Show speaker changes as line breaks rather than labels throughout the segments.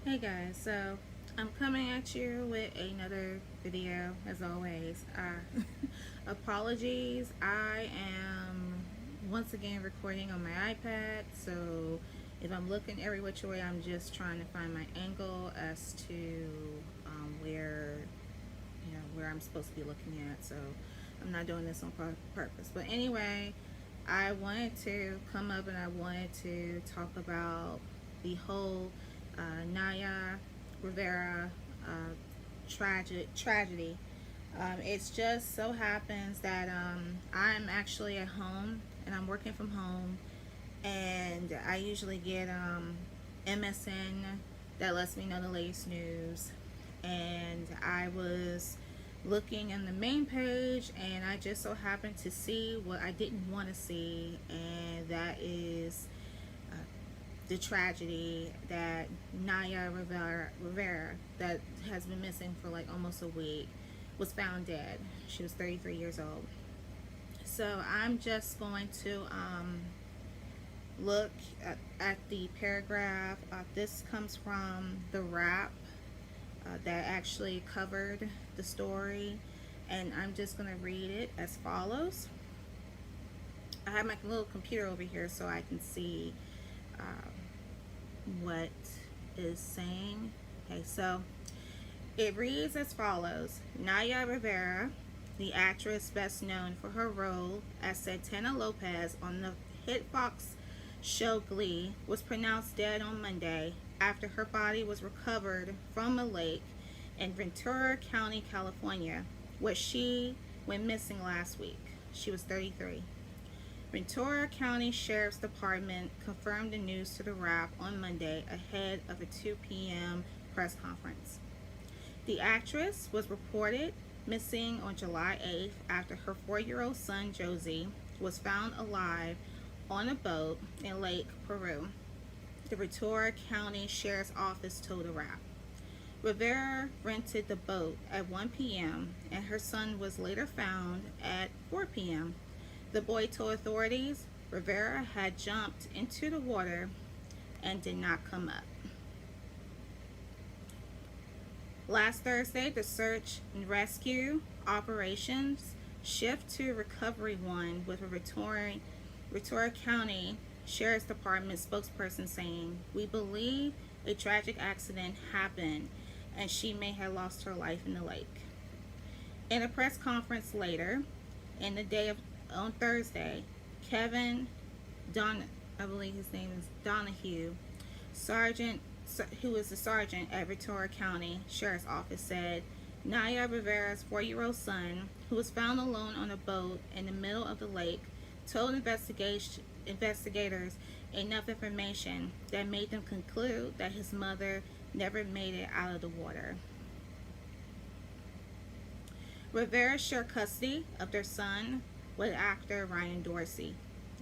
Hey guys, so I'm coming at you with another video as always. Apologies, I am once again recording on my iPad, so if I'm looking every which way, I'm just trying to find my angle as to where where I'm supposed to be looking at. So I'm not doing this on purpose. But anyway, I wanted to come up and I wanted to talk about the whole Naya Rivera tragedy. It just so happens that I'm actually at home and I'm working from home, and I usually get MSN that lets me know the latest news. And I was looking in the main page, and I just so happened to see what I didn't want to see, and that is the tragedy that Naya Rivera, that has been missing for like almost a week, was found dead. She was 33 years old. So I'm just going to look at the paragraph. This comes from the Wrap that actually covered the story, and I'm just going to read it as follows. I have my little computer over here so I can see what is saying. Okay, so it reads as follows. Naya Rivera, the actress best known for her role as Santana Lopez on the hit Fox show Glee, was pronounced dead on Monday after her body was recovered from a lake in Ventura County, California, where she went missing last week. She was 33. Ventura County Sheriff's Department confirmed the news to the Wrap on Monday ahead of a 2 p.m. press conference. The actress was reported missing on July 8th after her 4-year-old son Josie was found alive on a boat in Lake Piru, the Ventura County Sheriff's Office told the Wrap. Rivera rented the boat at 1 p.m. and her son was later found at 4 p.m. The boy told authorities Rivera had jumped into the water and did not come up. Last Thursday, the search and rescue operations shift to Recovery 1, with a Ventura County Sheriff's Department spokesperson saying, "We believe a tragic accident happened and she may have lost her life in the lake." In a press conference later in the day on Thursday, Kevin I believe his name is Donahue, Sergeant, who is the sergeant at Ventura County Sheriff's Office, said Naya Rivera's 4-year-old son, who was found alone on a boat in the middle of the lake, told investigators enough information that made them conclude that his mother never made it out of the water. Rivera shared custody of their son with actor Ryan Dorsey.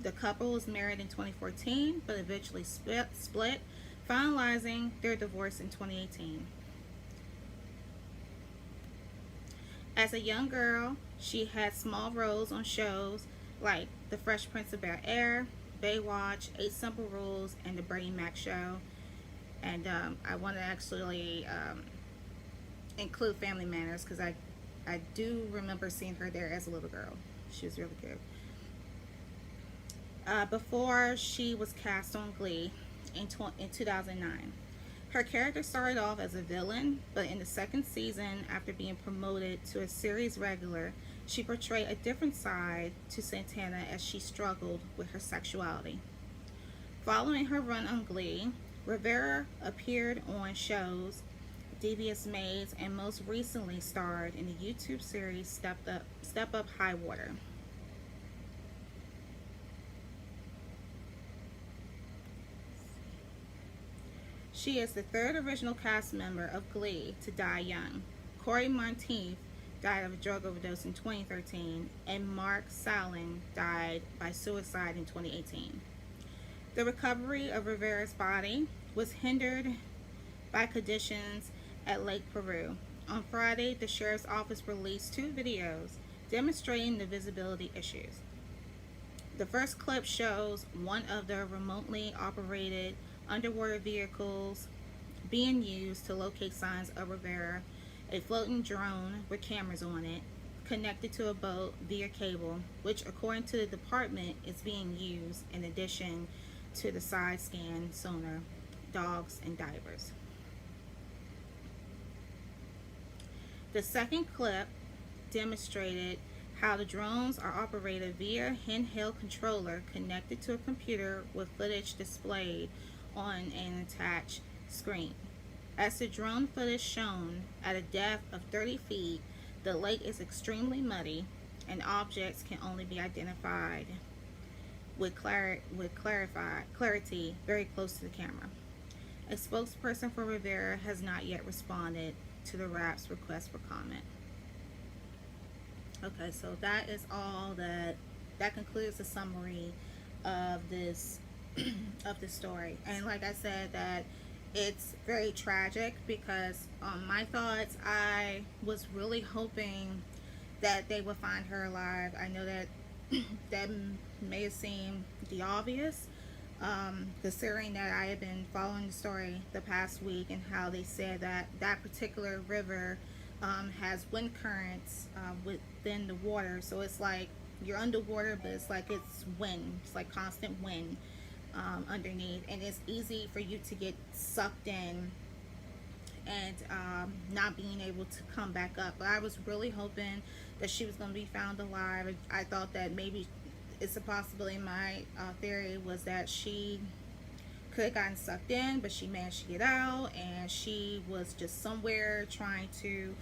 The couple was married in 2014 but eventually split, finalizing their divorce in 2018. As a young girl, she had small roles on shows like The Fresh Prince of Bel-Air, Baywatch, 8 Simple Rules, and The Bernie Mac Show. And I want to actually include Family Manners because I do remember seeing her there as a little girl. She was really good. Before she was cast on Glee in 2009. Her character started off as a villain, but in the second season, after being promoted to a series regular, she portrayed a different side to Santana as she struggled with her sexuality. Following her run on Glee, Rivera appeared on shows Devious Maids and most recently starred in the YouTube series Step Up High Water. She is the third original cast member of Glee to die young. Corey Monteith died of a drug overdose in 2013, and Mark Salin died by suicide in 2018. The recovery of Rivera's body was hindered by conditions at Lake Piru. On Friday, the sheriff's office released 2 videos demonstrating the visibility issues. The first clip shows one of the remotely operated underwater vehicles being used to locate signs of Rivera. A floating drone with cameras on it, connected to a boat via cable, which, according to the department, is being used in addition to the side scan sonar, dogs, and divers. The second clip demonstrated how the drones are operated via handheld controller connected to a computer with footage displayed on an attached screen. As the drone footage shown, at a depth of 30 feet, the lake is extremely muddy and objects can only be identified with clarity very close to the camera. A spokesperson for Rivera has not yet responded to the RAP's request for comment. Okay, so that is all that concludes the summary of this of the story. And like I said, that it's very tragic because my thoughts, I was really hoping that they would find her alive. I know that that may have seemed the obvious, considering that I have been following the story the past week and how they said that that particular river has wind currents within the water. So it's like you're underwater, but it's like it's wind. It's like constant wind underneath, and it's easy for you to get sucked in and not being able to come back up. But I was really hoping that she was going to be found alive. I thought that maybe it's a possibility. My theory was that she could have gotten sucked in, but she managed to get out, and she was just somewhere trying to,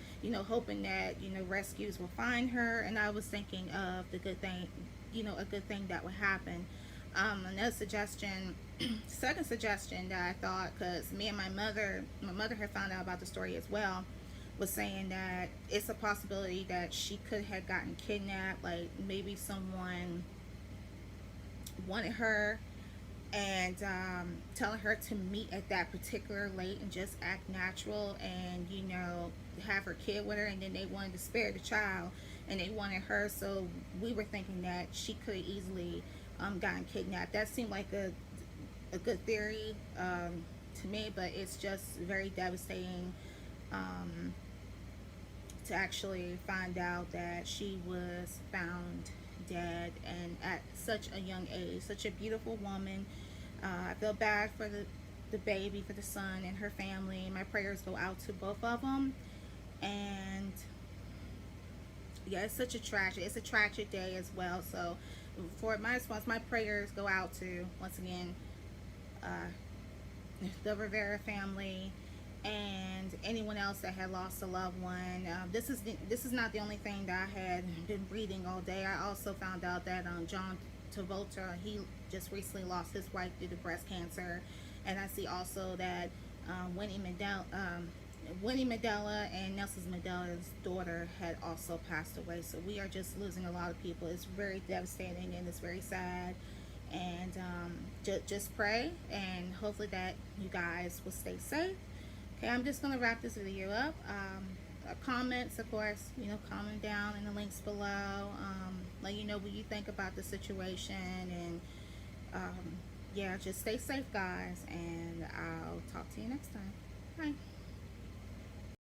hoping that, rescues will find her. And I was thinking of the good thing, a good thing that would happen. Another suggestion, second suggestion that I thought, because me and my mother had found out about the story as well, was saying that it's a possibility that she could have gotten kidnapped, like maybe someone wanted her and telling her to meet at that particular lake and just act natural and have her kid with her, and then they wanted to spare the child and they wanted her, so we were thinking that she could have easily gotten kidnapped. That seemed like a good theory to me, but it's just very devastating to actually find out that she was found dead, and at such a young age. Such a beautiful woman. I feel bad for the baby, for the son and her family. My prayers go out to both of them. And yeah, it's such a tragic day as well. So for my response, my prayers go out to, once again, the Rivera family and anyone else that had lost a loved one. This is not the only thing that I had been reading all day. I also found out that John Travolta, he just recently lost his wife due to breast cancer, and I see also that Winnie Mandela and Nelson Mandela's daughter had also passed away. So we are just losing a lot of people. It's very devastating and it's very sad. And just pray, and hopefully that you guys will stay safe. Okay, I'm just going to wrap this video up. Comments, of course, comment down in the links below. Let you know what you think about the situation. And yeah, just stay safe, guys. And I'll talk to you next time. Bye.